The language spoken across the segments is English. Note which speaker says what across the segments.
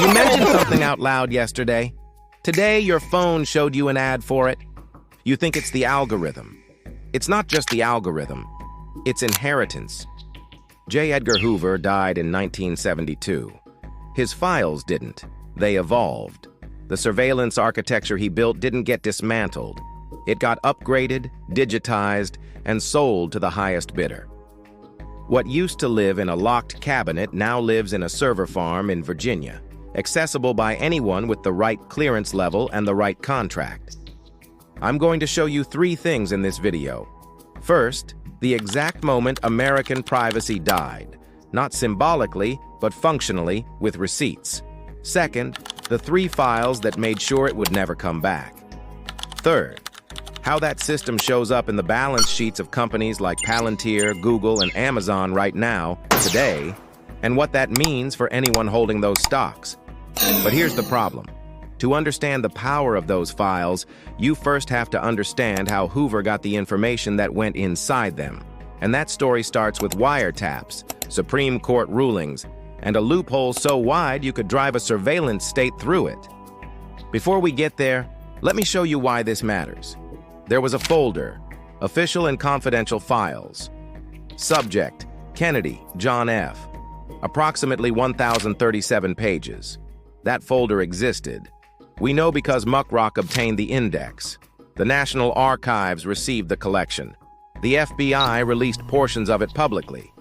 Speaker 1: You mentioned something out loud yesterday. Today, your phone showed you an ad for it. You think it's the algorithm. It's not just the algorithm. It's inheritance. J. Edgar Hoover died in 1972. His files didn't. They evolved. The surveillance architecture he built didn't get dismantled. It got upgraded, digitized, and sold to the highest bidder. What used to live in a locked cabinet now lives in a server farm in Virginia, accessible by anyone with the right clearance level and the right contract. I'm going to show you 3 things in this video. First, the exact moment American privacy died, not symbolically, but functionally, with receipts. Second, the 3 files that made sure it would never come back. Third, how that system shows up in the balance sheets of companies like Palantir, Google, and Amazon right now, today, and what that means for anyone holding those stocks. But here's the problem. To understand the power of those files, you first have to understand how Hoover got the information that went inside them. And that story starts with wiretaps, Supreme Court rulings, and a loophole so wide you could drive a surveillance state through it. Before we get there, let me show you why this matters. There was a folder, Official and Confidential Files. Subject, Kennedy, John F. Approximately 1,037 pages. That folder existed. We know because Muckrock obtained the index. The National Archives received the collection. The FBI released portions of it publicly.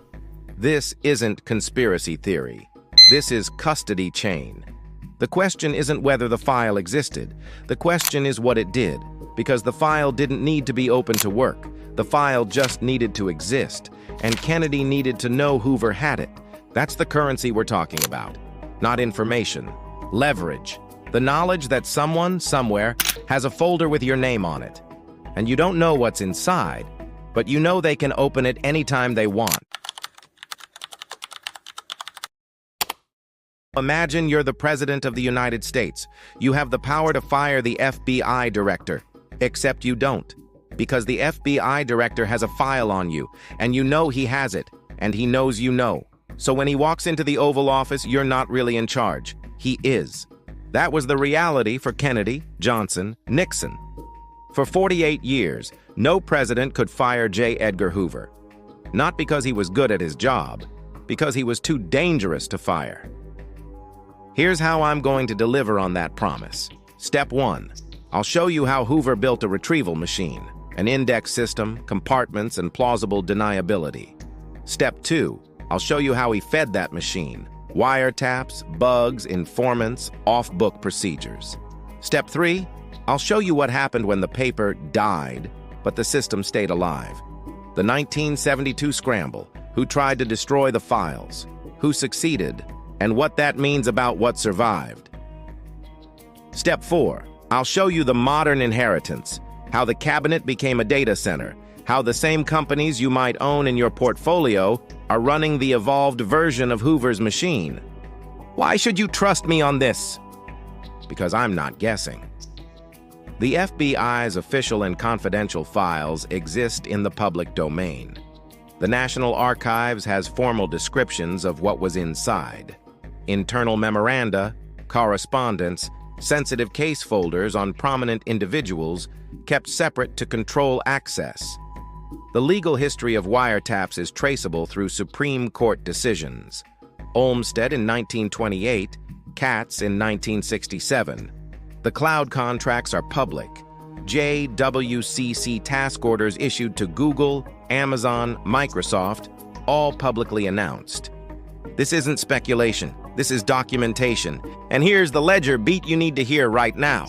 Speaker 1: This isn't conspiracy theory. This is custody chain. The question isn't whether the file existed. The question is what it did, because the file didn't need to be open to work. The file just needed to exist, and Kennedy needed to know Hoover had it. That's the currency we're talking about. Not information. Leverage. The knowledge that someone, somewhere, has a folder with your name on it. And you don't know what's inside, but you know they can open it anytime they want. Imagine you're the President of the United States. You have the power to fire the FBI director, except you don't, because the FBI director has a file on you, and you know he has it, and he knows you know. So when he walks into the Oval Office, you're not really in charge. He is. That was the reality for Kennedy, Johnson, Nixon. For 48 years, no president could fire J. Edgar Hoover. Not because he was good at his job, because he was too dangerous to fire. Here's how I'm going to deliver on that promise. Step 1. I'll show you how Hoover built a retrieval machine, an index system, compartments, and plausible deniability. Step 2. I'll show you how he fed that machine. Wiretaps, bugs, informants, off-book procedures. Step 3. I'll show you what happened when the paper died, but the system stayed alive. The 1972 scramble, who tried to destroy the files, who succeeded, and what that means about what survived. Step 4. I'll show you the modern inheritance, how the cabinet became a data center, how the same companies you might own in your portfolio are running the evolved version of Hoover's machine. Why should you trust me on this? Because I'm not guessing. The FBI's official and confidential files exist in the public domain. The National Archives has formal descriptions of what was inside. Internal memoranda, correspondence, sensitive case folders on prominent individuals kept separate to control access. The legal history of wiretaps is traceable through Supreme Court decisions. Olmstead in 1928, Katz in 1967. The cloud contracts are public. WWII task orders issued to Google, Amazon, Microsoft, all publicly announced. This isn't speculation. This is documentation. And here's the ledger beat you need to hear right now.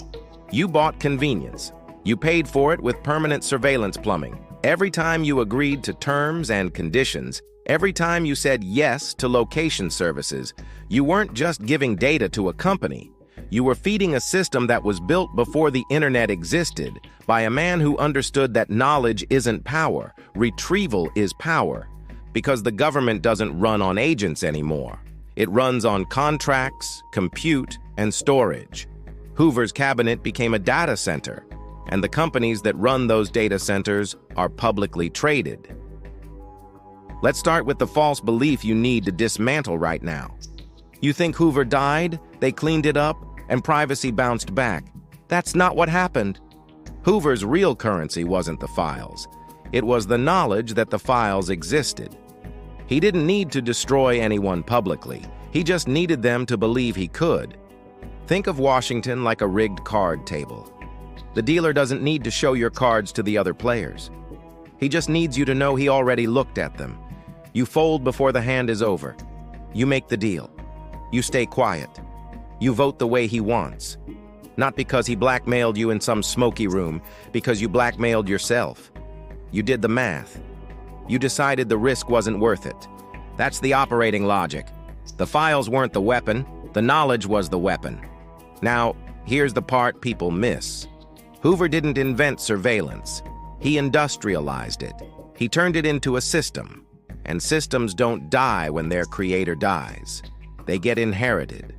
Speaker 1: You bought convenience. You paid for it with permanent surveillance plumbing. Every time you agreed to terms and conditions, every time you said yes to location services, you weren't just giving data to a company. You were feeding a system that was built before the internet existed by a man who understood that knowledge isn't power, retrieval is power, because the government doesn't run on agents anymore. It runs on contracts, compute, and storage. Hoover's cabinet became a data center, and the companies that run those data centers are publicly traded. Let's start with the false belief you need to dismantle right now. You think Hoover died, they cleaned it up, and privacy bounced back. That's not what happened. Hoover's real currency wasn't the files. It was the knowledge that the files existed. He didn't need to destroy anyone publicly. He just needed them to believe he could. Think of Washington like a rigged card table. The dealer doesn't need to show your cards to the other players. He just needs you to know he already looked at them. You fold before the hand is over. You make the deal. You stay quiet. You vote the way he wants. Not because he blackmailed you in some smoky room, because you blackmailed yourself. You did the math. You decided the risk wasn't worth it. That's the operating logic. The files weren't the weapon, the knowledge was the weapon. Now, here's the part people miss. Hoover didn't invent surveillance. He industrialized it. He turned it into a system. And systems don't die when their creator dies. They get inherited.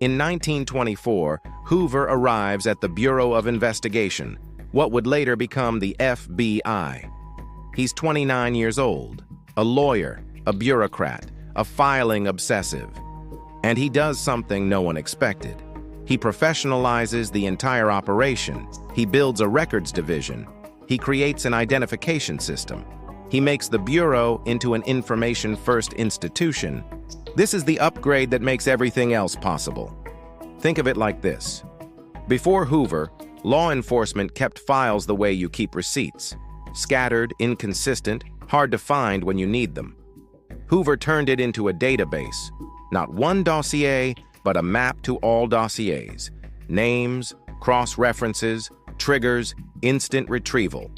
Speaker 1: In 1924, Hoover arrives at the Bureau of Investigation, what would later become the FBI. He's 29 years old, a lawyer, a bureaucrat, a filing obsessive. And he does something no one expected. He professionalizes the entire operation. He builds a records division. He creates an identification system. He makes the Bureau into an information-first institution. This is the upgrade that makes everything else possible. Think of it like this. Before Hoover, law enforcement kept files the way you keep receipts. Scattered, inconsistent, hard to find when you need them. Hoover turned it into a database. Not one dossier, but a map to all dossiers. Names, cross-references, triggers, instant retrieval.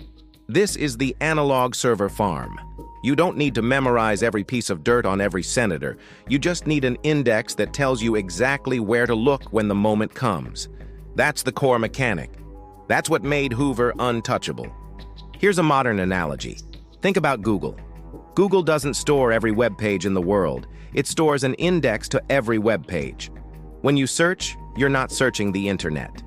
Speaker 1: This is the analog server farm. You don't need to memorize every piece of dirt on every senator. You just need an index that tells you exactly where to look when the moment comes. That's the core mechanic. That's what made Hoover untouchable. Here's a modern analogy. Think about Google. Google doesn't store every web page in the world. It stores an index to every web page. When you search, you're not searching the internet.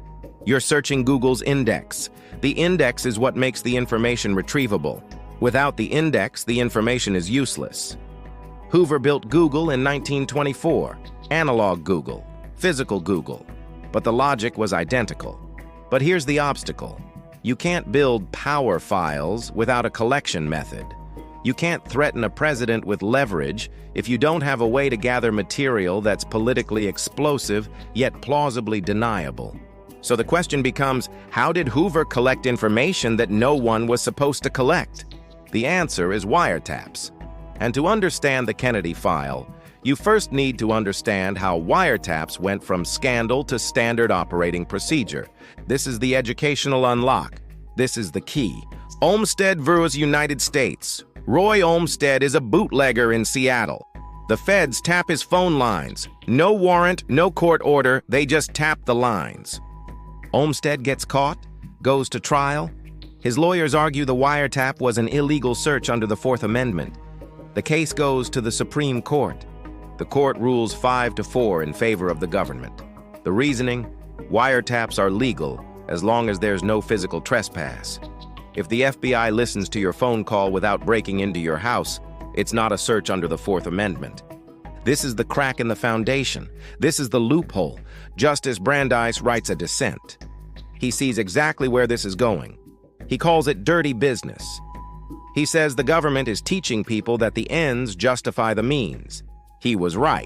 Speaker 1: You're searching Google's index. The index is what makes the information retrievable. Without the index, the information is useless. Hoover built Google in 1924, analog Google, physical Google, but the logic was identical. But here's the obstacle. You can't build power files without a collection method. You can't threaten a president with leverage if you don't have a way to gather material that's politically explosive yet plausibly deniable. So the question becomes, how did Hoover collect information that no one was supposed to collect? The answer is wiretaps. And to understand the Kennedy file, you first need to understand how wiretaps went from scandal to standard operating procedure. This is the educational unlock. This is the key. Olmstead versus United States. Roy Olmstead is a bootlegger in Seattle. The feds tap his phone lines. No warrant, no court order, they just tap the lines. Olmstead gets caught, goes to trial. His lawyers argue the wiretap was an illegal search under the Fourth Amendment. The case goes to the Supreme Court. The court rules 5-4 in favor of the government. The reasoning? Wiretaps are legal as long as there's no physical trespass. If the FBI listens to your phone call without breaking into your house, it's not a search under the Fourth Amendment. This is the crack in the foundation. This is the loophole. Justice Brandeis writes a dissent. He sees exactly where this is going. He calls it dirty business. He says the government is teaching people that the ends justify the means. He was right,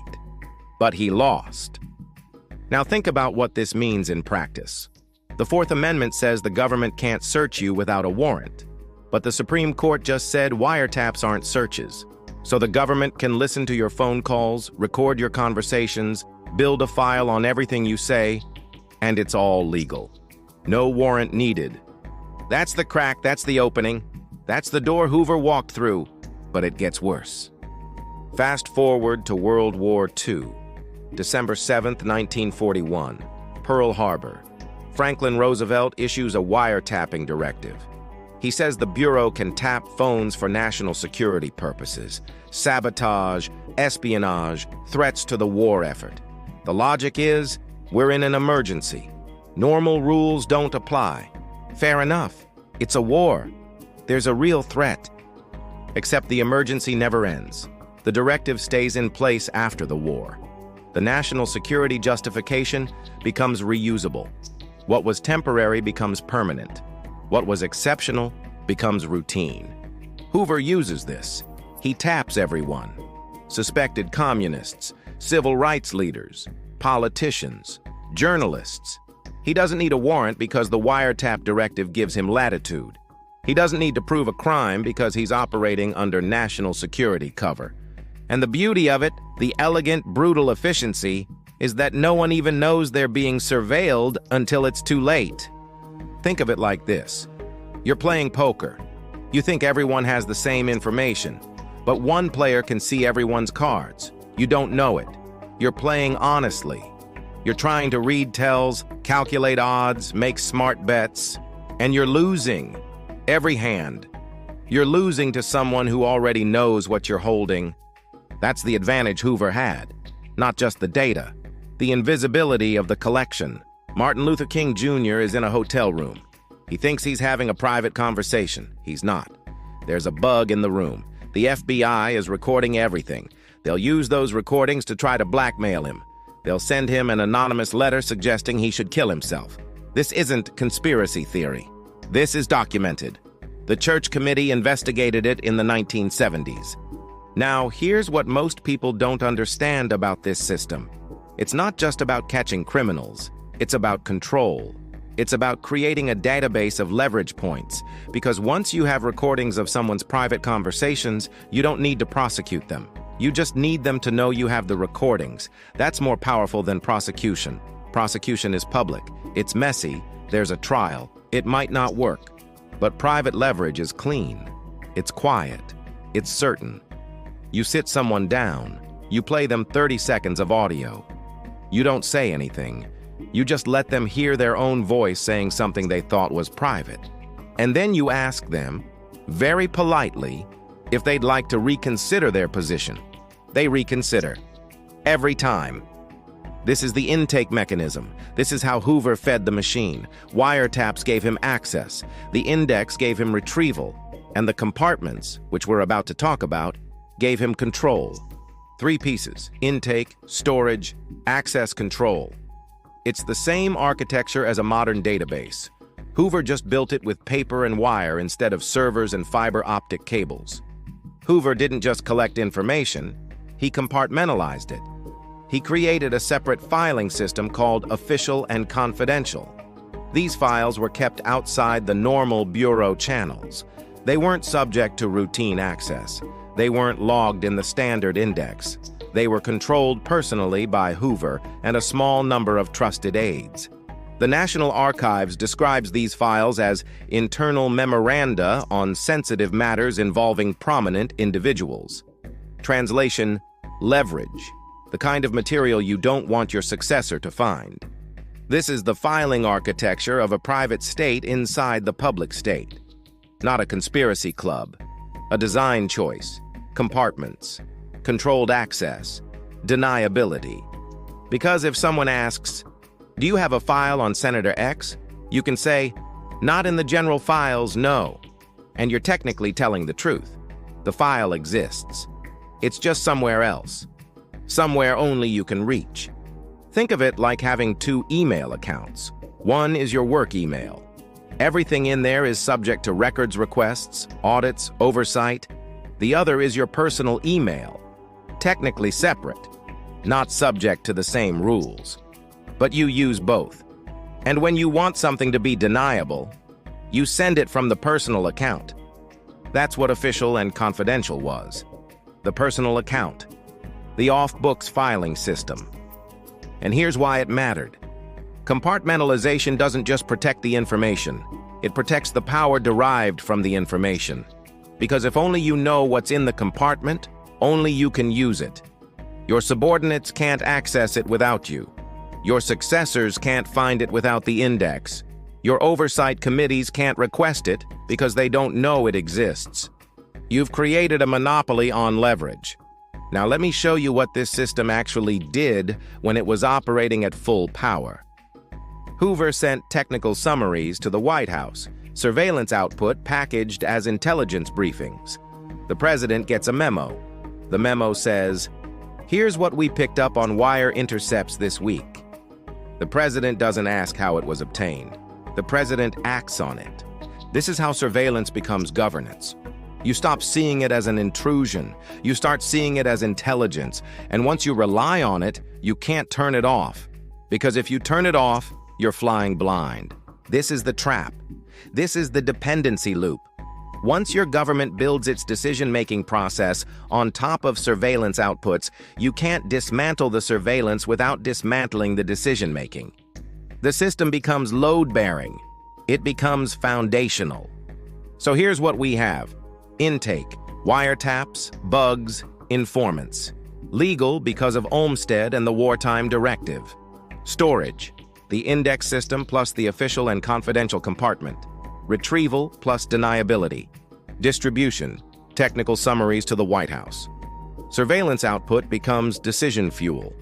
Speaker 1: but he lost. Now think about what this means in practice. The Fourth Amendment says the government can't search you without a warrant, but the Supreme Court just said wiretaps aren't searches. So the government can listen to your phone calls, record your conversations, build a file on everything you say, and it's all legal. No warrant needed. That's the crack, that's the opening. That's the door Hoover walked through, but it gets worse. Fast forward to World War II. December 7th, 1941. Pearl Harbor. Franklin Roosevelt issues a wiretapping directive. He says the Bureau can tap phones for national security purposes, sabotage, espionage, threats to the war effort. The logic is, we're in an emergency. Normal rules don't apply. Fair enough. It's a war. There's a real threat. Except the emergency never ends. The directive stays in place after the war. The national security justification becomes reusable. What was temporary becomes permanent. What was exceptional becomes routine. Hoover uses this. He taps everyone. Suspected communists, civil rights leaders, politicians, journalists. He doesn't need a warrant because the wiretap directive gives him latitude. He doesn't need to prove a crime because he's operating under national security cover. And the beauty of it, the elegant, brutal efficiency, is that no one even knows they're being surveilled until it's too late. Think of it like this. You're playing poker. You think everyone has the same information, but one player can see everyone's cards. You don't know it. You're playing honestly. You're trying to read tells, calculate odds, make smart bets, and you're losing. Every hand. You're losing to someone who already knows what you're holding. That's the advantage Hoover had. Not just the data, the invisibility of the collection. Martin Luther King Jr. is in a hotel room. He thinks he's having a private conversation. He's not. There's a bug in the room. The FBI is recording everything. They'll use those recordings to try to blackmail him. They'll send him an anonymous letter suggesting he should kill himself. This isn't conspiracy theory. This is documented. The Church Committee investigated it in the 1970s. Now, here's what most people don't understand about this system. It's not just about catching criminals. It's about control. It's about creating a database of leverage points, because once you have recordings of someone's private conversations, you don't need to prosecute them. You just need them to know you have the recordings. That's more powerful than prosecution. Prosecution is public. It's messy. There's a trial. It might not work. But private leverage is clean. It's quiet. It's certain. You sit someone down. You play them 30 seconds of audio. You don't say anything. You just let them hear their own voice saying something they thought was private. And then you ask them, very politely, if they'd like to reconsider their position. They reconsider. Every time. This is the intake mechanism. This is how Hoover fed the machine. Wiretaps gave him access. The index gave him retrieval. And the compartments, which we're about to talk about, gave him control. 3 pieces: intake, storage, access control. It's the same architecture as a modern database. Hoover just built it with paper and wire instead of servers and fiber optic cables. Hoover didn't just collect information, he compartmentalized it. He created a separate filing system called official and confidential. These files were kept outside the normal bureau channels. They weren't subject to routine access. They weren't logged in the standard index. They were controlled personally by Hoover and a small number of trusted aides. The National Archives describes these files as internal memoranda on sensitive matters involving prominent individuals. Translation: leverage, the kind of material you don't want your successor to find. This is the filing architecture of a private state inside the public state. Not a conspiracy club. A design choice. Compartments. Controlled access. Deniability. Because if someone asks, "Do you have a file on Senator X?" you can say, "Not in the general files, no." And you're technically telling the truth. The file exists. It's just somewhere else. Somewhere only you can reach. Think of it like having 2 email accounts. One is your work email. Everything in there is subject to records requests, audits, oversight. The other is your personal email. Technically separate, not subject to the same rules. But you use both. And when you want something to be deniable, you send it from the personal account. That's what official and confidential was. The personal account. The off-books filing system. And here's why it mattered. Compartmentalization doesn't just protect the information. It protects the power derived from the information. Because if only you know what's in the compartment, only you can use it. Your subordinates can't access it without you. Your successors can't find it without the index. Your oversight committees can't request it because they don't know it exists. You've created a monopoly on leverage. Now let me show you what this system actually did when it was operating at full power. Hoover sent technical summaries to the White House, surveillance output packaged as intelligence briefings. The president gets a memo. The memo says, Here's what we picked up on wire intercepts this week. The president doesn't ask how it was obtained. The president acts on it. This is how surveillance becomes governance. You stop seeing it as an intrusion. You start seeing it as intelligence. And once you rely on it, you can't turn it off. Because if you turn it off, you're flying blind. This is the trap. This is the dependency loop. Once your government builds its decision-making process on top of surveillance outputs, you can't dismantle the surveillance without dismantling the decision-making. The system becomes load-bearing. It becomes foundational. So here's what we have. Intake, wiretaps, bugs, informants. Legal because of Olmstead and the wartime directive. Storage, the index system plus the official and confidential compartment. Retrieval plus deniability. Distribution, technical summaries to the White House. Surveillance output becomes decision fuel.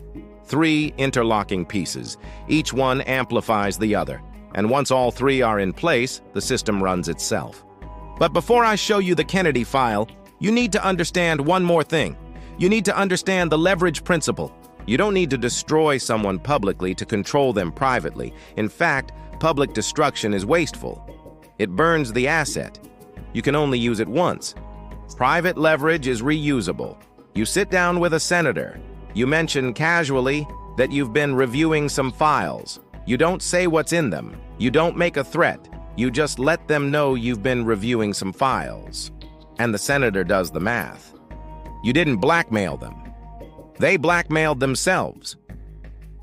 Speaker 1: 3 interlocking pieces. Each one amplifies the other. And once all 3 are in place, the system runs itself. But before I show you the Kennedy file, you need to understand one more thing. You need to understand the leverage principle. You don't need to destroy someone publicly to control them privately. In fact, public destruction is wasteful. It burns the asset. You can only use it once. Private leverage is reusable. You sit down with a senator. You mention casually that you've been reviewing some files. You don't say what's in them. You don't make a threat. You just let them know you've been reviewing some files. And the senator does the math. You didn't blackmail them. They blackmailed themselves.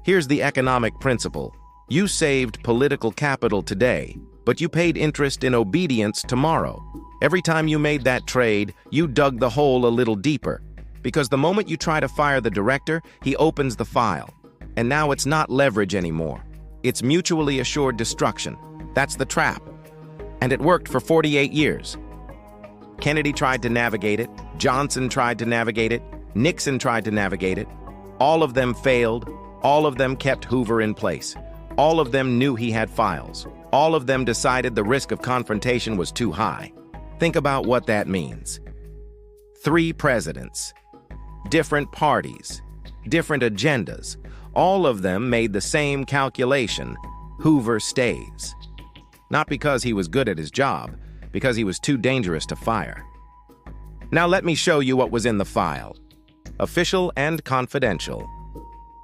Speaker 1: Here's the economic principle. You saved political capital today, but you paid interest in obedience tomorrow. Every time you made that trade, you dug the hole a little deeper. Because the moment you try to fire the director, he opens the file. And now it's not leverage anymore. It's mutually assured destruction. That's the trap. And it worked for 48 years. Kennedy tried to navigate it. Johnson tried to navigate it. Nixon tried to navigate it. All of them failed. All of them kept Hoover in place. All of them knew he had files. All of them decided the risk of confrontation was too high. Think about what that means. 3 presidents, different parties, different agendas. All of them made the same calculation. Hoover stays. Not because he was good at his job, because he was too dangerous to fire. Now let me show you what was in the file. Official and confidential.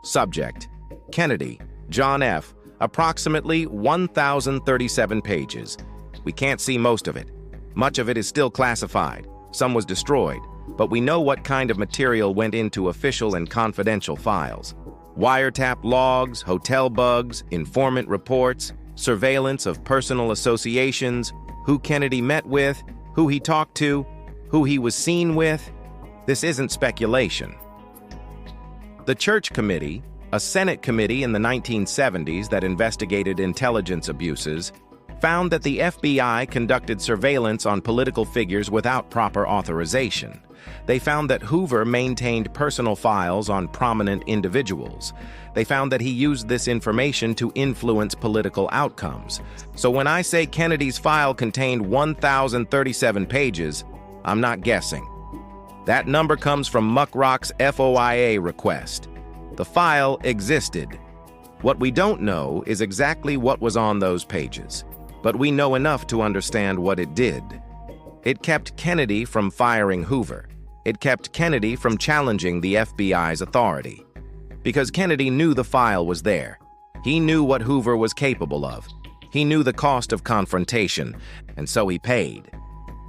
Speaker 1: Subject: Kennedy, John F., approximately 1,037 pages. We can't see most of it. Much of it is still classified. Some was destroyed, but we know what kind of material went into official and confidential files. Wiretap logs, hotel bugs, informant reports, surveillance of personal associations, who Kennedy met with, who he talked to, who he was seen with. This isn't speculation. The Church Committee, a Senate committee in the 1970s that investigated intelligence abuses, found that the FBI conducted surveillance on political figures without proper authorization. They found that Hoover maintained personal files on prominent individuals. They found that he used this information to influence political outcomes. So when I say Kennedy's file contained 1,037 pages, I'm not guessing. That number comes from Muckrock's FOIA request. The file existed. What we don't know is exactly what was on those pages, but we know enough to understand what it did. It kept Kennedy from firing Hoover. It kept Kennedy from challenging the FBI's authority. Because Kennedy knew the file was there. He knew what Hoover was capable of. He knew the cost of confrontation, and so he paid.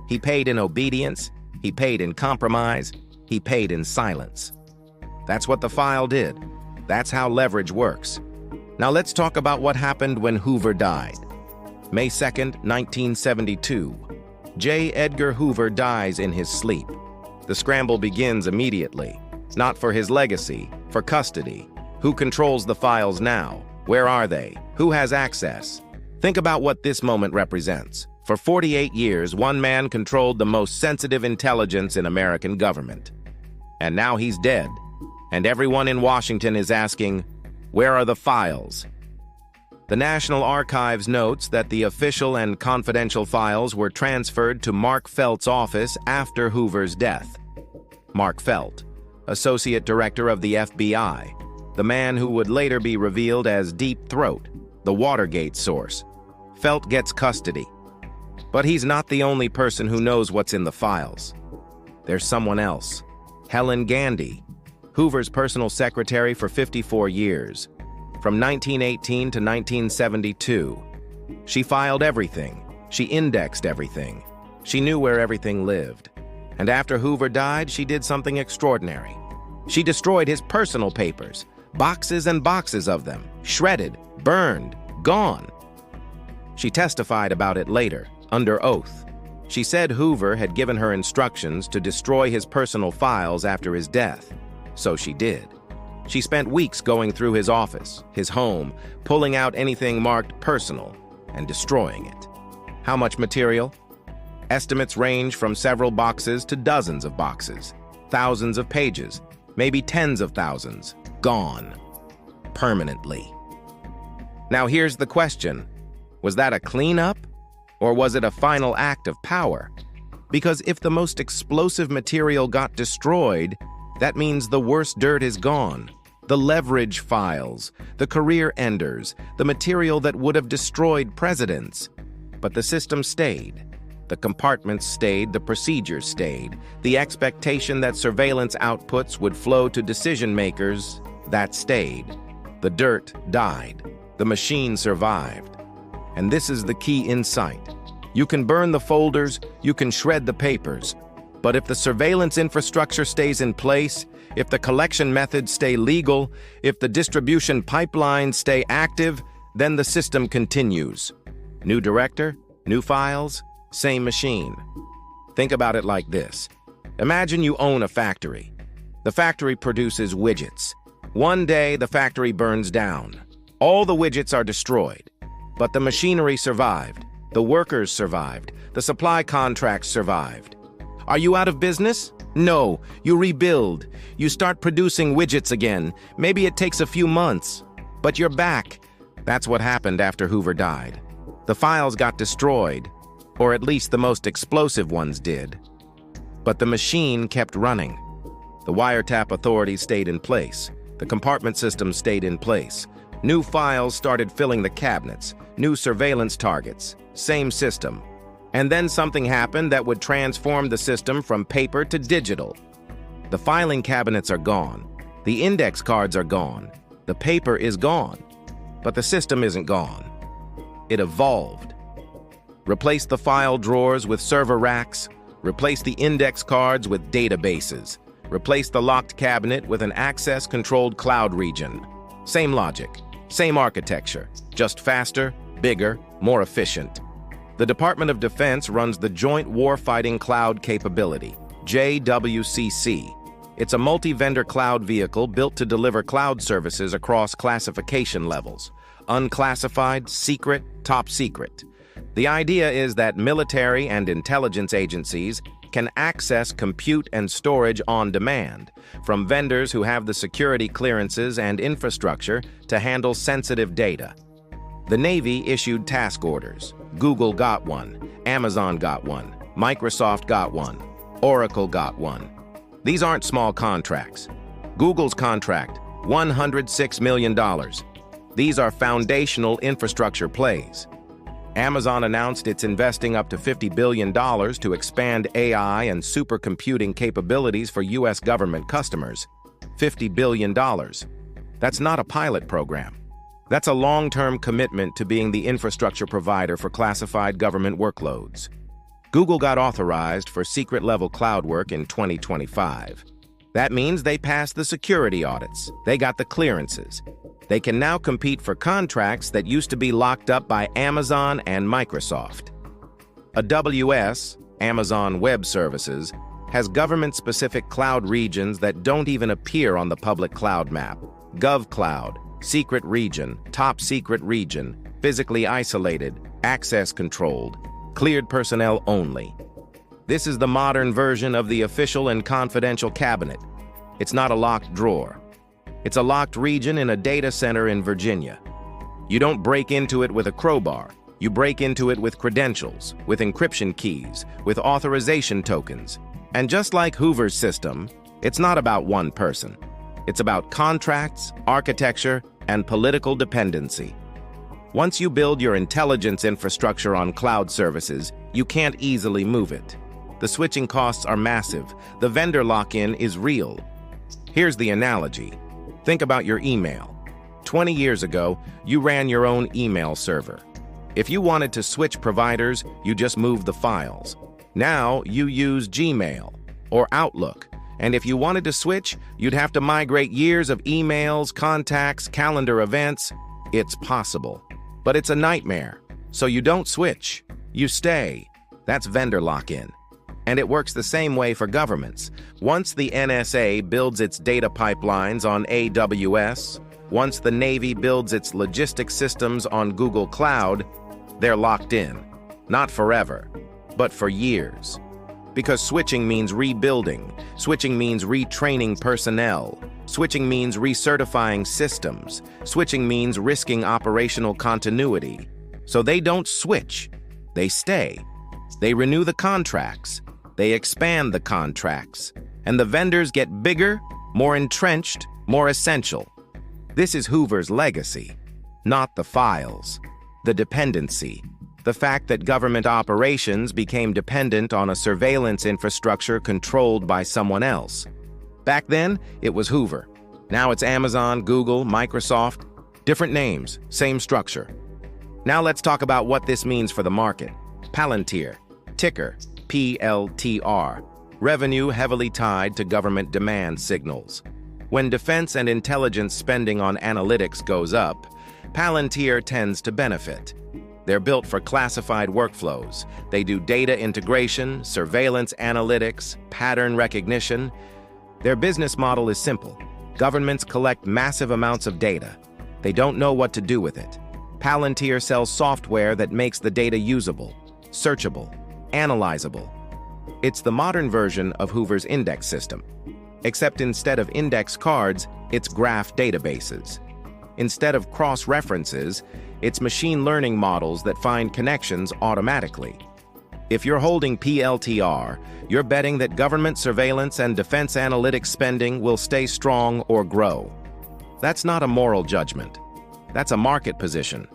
Speaker 1: He paid in obedience, he paid in compromise, he paid in silence. That's what the file did. That's how leverage works. Now let's talk about what happened when Hoover died. May 2nd, 1972. J. Edgar Hoover dies in his sleep. The scramble begins immediately. Not for his legacy, for custody. Who controls the files now? Where are they? Who has access? Think about what this moment represents. For 48 years, one man controlled the most sensitive intelligence in American government. And now he's dead. And everyone in Washington is asking, where are the files? The National Archives notes that the official and confidential files were transferred to Mark Felt's office after Hoover's death. Mark Felt, associate director of the FBI, the man who would later be revealed as Deep Throat, the Watergate source. Felt gets custody. But he's not the only person who knows what's in the files. There's someone else. Helen Gandy, Hoover's personal secretary for 54 years, from 1918 to 1972. She filed everything. She indexed everything. She knew where everything lived. And after Hoover died, she did something extraordinary. She destroyed his personal papers, boxes and boxes of them, shredded, burned, gone. She testified about it later, under oath. She said Hoover had given her instructions to destroy his personal files after his death. So she did. She spent weeks going through his office, his home, pulling out anything marked personal and destroying it. How much material? Estimates range from several boxes to dozens of boxes, thousands of pages, maybe tens of thousands, gone. Permanently. Now here's the question. Was that a cleanup? Or was it a final act of power? Because if the most explosive material got destroyed, that means the worst dirt is gone. The leverage files, the career enders, the material that would have destroyed presidents. But the system stayed. The compartments stayed, the procedures stayed. The expectation that surveillance outputs would flow to decision makers, that stayed. The dirt died. The machine survived. And this is the key insight. You can burn the folders, you can shred the papers, but if the surveillance infrastructure stays in place, if the collection methods stay legal, if the distribution pipelines stay active, then the system continues. New director, new files, same machine. Think about it like this. Imagine you own a factory. The factory produces widgets. One day, the factory burns down. All the widgets are destroyed. But the machinery survived, the workers survived, the supply contracts survived. Are you out of business? No, you rebuild. You start producing widgets again. Maybe it takes a few months, but you're back. That's what happened after Hoover died. The files got destroyed, or at least the most explosive ones did. But the machine kept running. The wiretap authorities stayed in place. The compartment system stayed in place. New files started filling the cabinets, new surveillance targets, same system. And then something happened that would transform the system from paper to digital. The filing cabinets are gone. The index cards are gone. The paper is gone. But the system isn't gone. It evolved. Replace the file drawers with server racks. Replace the index cards with databases. Replace the locked cabinet with an access-controlled cloud region. Same logic. Same architecture, just faster, bigger, more efficient. The Department of Defense runs the Joint Warfighting Cloud Capability, JWCC. It's a multi-vendor cloud vehicle built to deliver cloud services across classification levels: unclassified, secret, top secret. The idea is that military and intelligence agencies can access compute and storage on demand from vendors who have the security clearances and infrastructure to handle sensitive data. The Navy issued task orders. Google got one, Amazon got one, Microsoft got one, Oracle got one. These aren't small contracts. Google's contract, $106 million. These are foundational infrastructure plays. Amazon announced it's investing up to $50 billion to expand AI and supercomputing capabilities for U.S. government customers. $50 billion. That's not a pilot program. That's a long-term commitment to being the infrastructure provider for classified government workloads. Google got authorized for secret-level cloud work in 2025. That means they passed the security audits. They got the clearances. They can now compete for contracts that used to be locked up by Amazon and Microsoft. AWS, Amazon Web Services, has government-specific cloud regions that don't even appear on the public cloud map. GovCloud, secret region, top secret region, physically isolated, access-controlled, cleared personnel only. This is the modern version of the official and confidential cabinet. It's not a locked drawer. It's a locked region in a data center in Virginia. You don't break into it with a crowbar. You break into it with credentials, with encryption keys, with authorization tokens. And just like Hoover's system, It's not about one person. It's about contracts, architecture, and political dependency. Once you build your intelligence infrastructure on cloud services, you can't easily move it. The switching costs are massive. The vendor lock-in is real. Here's the analogy. Think about your email. 20 years ago, you ran your own email server. If you wanted to switch providers, you just moved the files. Now, you use Gmail or Outlook, and if you wanted to switch, you'd have to migrate years of emails, contacts, calendar events. It's possible. But it's a nightmare. So you don't switch. You stay. That's vendor lock-in. And it works the same way for governments. Once the NSA builds its data pipelines on AWS, once the Navy builds its logistics systems on Google Cloud, they're locked in. Not forever, but for years. Because switching means rebuilding. Switching means retraining personnel. Switching means recertifying systems. Switching means risking operational continuity. So they don't switch. They stay. They renew the contracts. They expand the contracts. And the vendors get bigger, more entrenched, more essential. This is Hoover's legacy, not the files. The dependency. The fact that government operations became dependent on a surveillance infrastructure controlled by someone else. Back then, it was Hoover. Now it's Amazon, Google, Microsoft. Different names, same structure. Now let's talk about what this means for the market. Palantir, ticker PLTR. Revenue heavily tied to government demand signals. When defense and intelligence spending on analytics goes up, Palantir tends to benefit. They're built for classified workflows. They do data integration, surveillance analytics, pattern recognition. Their business model is simple. Governments collect massive amounts of data. They don't know what to do with it. Palantir sells software that makes the data usable, searchable, analyzable. It's the modern version of Hoover's index system. Except instead of index cards, it's graph databases. Instead of cross-references, it's machine learning models that find connections automatically. If you're holding PLTR, you're betting that government surveillance and defense analytics spending will stay strong or grow. That's not a moral judgment. That's a market position.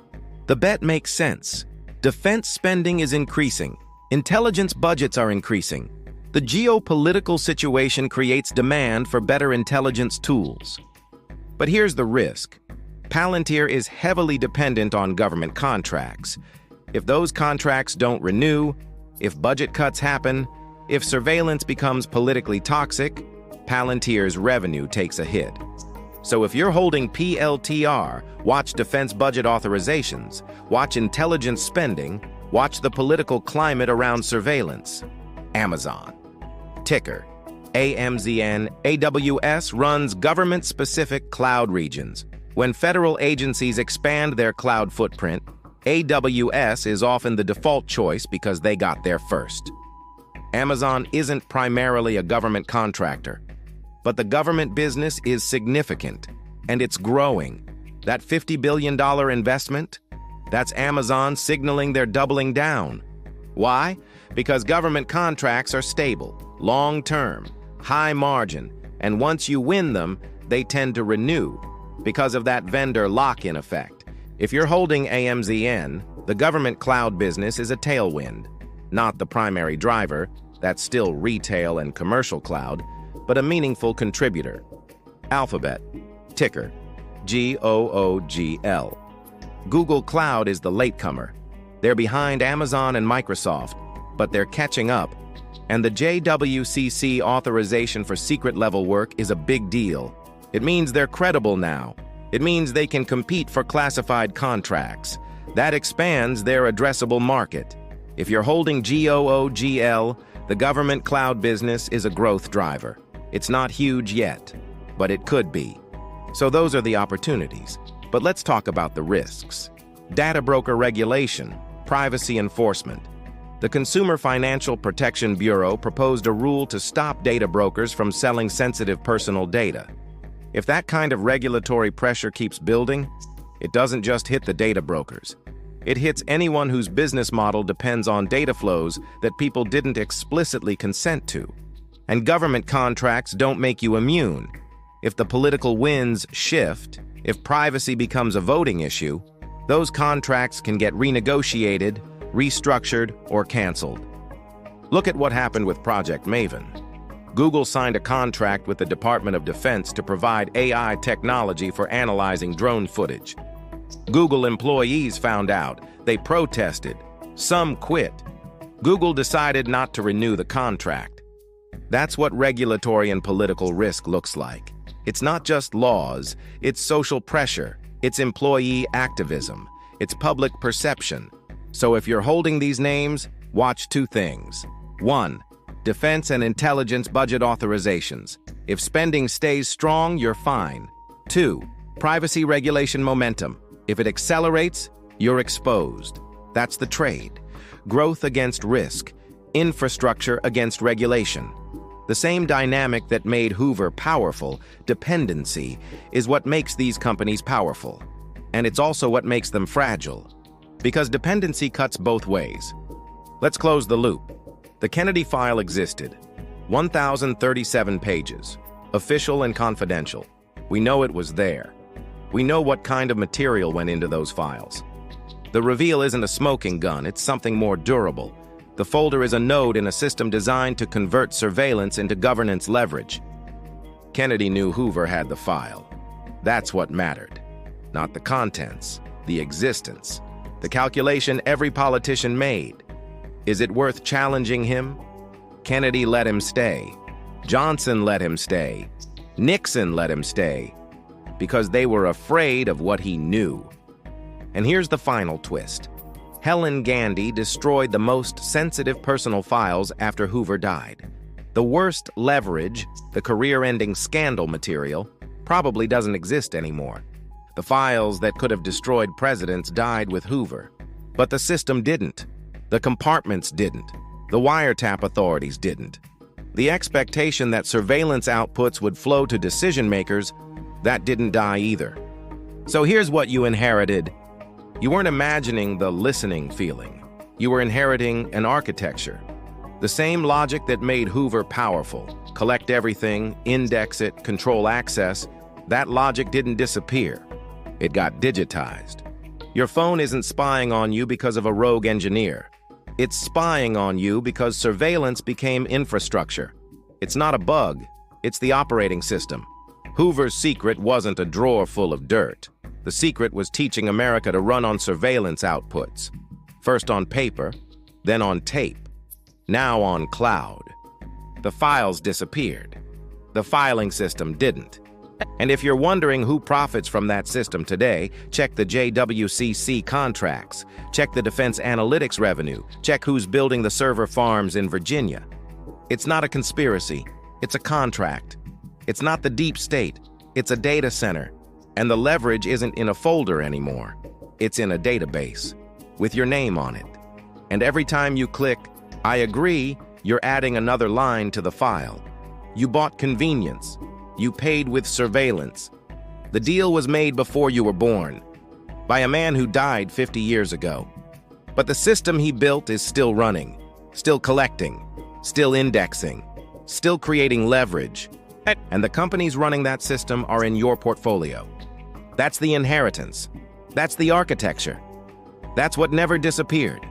Speaker 1: The bet makes sense. Defense spending is increasing. Intelligence budgets are increasing. The geopolitical situation creates demand for better intelligence tools. But here's the risk. Palantir is heavily dependent on government contracts. If those contracts don't renew, if budget cuts happen, if surveillance becomes politically toxic, Palantir's revenue takes a hit. So if you're holding PLTR, watch defense budget authorizations, watch intelligence spending, watch the political climate around surveillance. Amazon. Ticker AMZN. AWS runs government-specific cloud regions. When federal agencies expand their cloud footprint, AWS is often the default choice because they got there first. Amazon isn't primarily a government contractor, but the government business is significant, and it's growing. That $50 billion investment, that's Amazon signaling they're doubling down. Why? Because government contracts are stable, long-term, high margin, and once you win them, they tend to renew because of that vendor lock-in effect. If you're holding AMZN, the government cloud business is a tailwind, not the primary driver, that's still retail and commercial cloud, but a meaningful contributor. Alphabet, ticker GOOGL. Google Cloud is the latecomer. They're behind Amazon and Microsoft, but they're catching up. And the WWII authorization for secret-level work is a big deal. It means they're credible now. It means they can compete for classified contracts. That expands their addressable market. If you're holding GOOGL, the government cloud business is a growth driver. It's not huge yet, but it could be. So those are the opportunities. But let's talk about the risks. Data broker regulation, privacy enforcement. The Consumer Financial Protection Bureau proposed a rule to stop data brokers from selling sensitive personal data. If that kind of regulatory pressure keeps building, it doesn't just hit the data brokers. It hits anyone whose business model depends on data flows that people didn't explicitly consent to. And government contracts don't make you immune. If the political winds shift, if privacy becomes a voting issue, those contracts can get renegotiated, restructured, or canceled. Look at what happened with Project Maven. Google signed a contract with the Department of Defense to provide AI technology for analyzing drone footage. Google employees found out. They protested. Some quit. Google decided not to renew the contract. That's what regulatory and political risk looks like. It's not just laws, it's social pressure, it's employee activism, it's public perception. So if you're holding these names, watch two things. 1. Defense and intelligence budget authorizations. If spending stays strong, you're fine. 2. Privacy regulation momentum. If it accelerates, you're exposed. That's the trade. Growth against risk. Infrastructure against regulation. The same dynamic that made Hoover powerful, dependency, is what makes these companies powerful. And it's also what makes them fragile. Because dependency cuts both ways. Let's close the loop. The Kennedy file existed. 1,037 pages. Official and confidential. We know it was there. We know what kind of material went into those files. The reveal isn't a smoking gun, it's something more durable. The folder is a node in a system designed to convert surveillance into governance leverage. Kennedy knew Hoover had the file. That's what mattered. Not the contents, the existence. The calculation every politician made. Is it worth challenging him? Kennedy let him stay. Johnson let him stay. Nixon let him stay. Because they were afraid of what he knew. And here's the final twist. Helen Gandy destroyed the most sensitive personal files after Hoover died. The worst leverage, the career-ending scandal material, probably doesn't exist anymore. The files that could have destroyed presidents died with Hoover. But the system didn't. The compartments didn't. The wiretap authorities didn't. The expectation that surveillance outputs would flow to decision-makers, that didn't die either. So here's what you inherited. You weren't imagining the listening feeling. You were inheriting an architecture. The same logic that made Hoover powerful. Collect everything, index it, control access. That logic didn't disappear. It got digitized. Your phone isn't spying on you because of a rogue engineer. It's spying on you because surveillance became infrastructure. It's not a bug. It's the operating system. Hoover's secret wasn't a drawer full of dirt. The secret was teaching America to run on surveillance outputs. First on paper, then on tape, now on cloud. The files disappeared. The filing system didn't. And if you're wondering who profits from that system today, check the WWII contracts, check the defense analytics revenue, check who's building the server farms in Virginia. It's not a conspiracy, it's a contract. It's not the deep state, it's a data center. And the leverage isn't in a folder anymore. It's in a database, with your name on it. And every time you click, I agree, you're adding another line to the file. You bought convenience. You paid with surveillance. The deal was made before you were born, by a man who died 50 years ago. But the system he built is still running, still collecting, still indexing, still creating leverage. And the companies running that system are in your portfolio. That's the inheritance. That's the architecture. That's what never disappeared.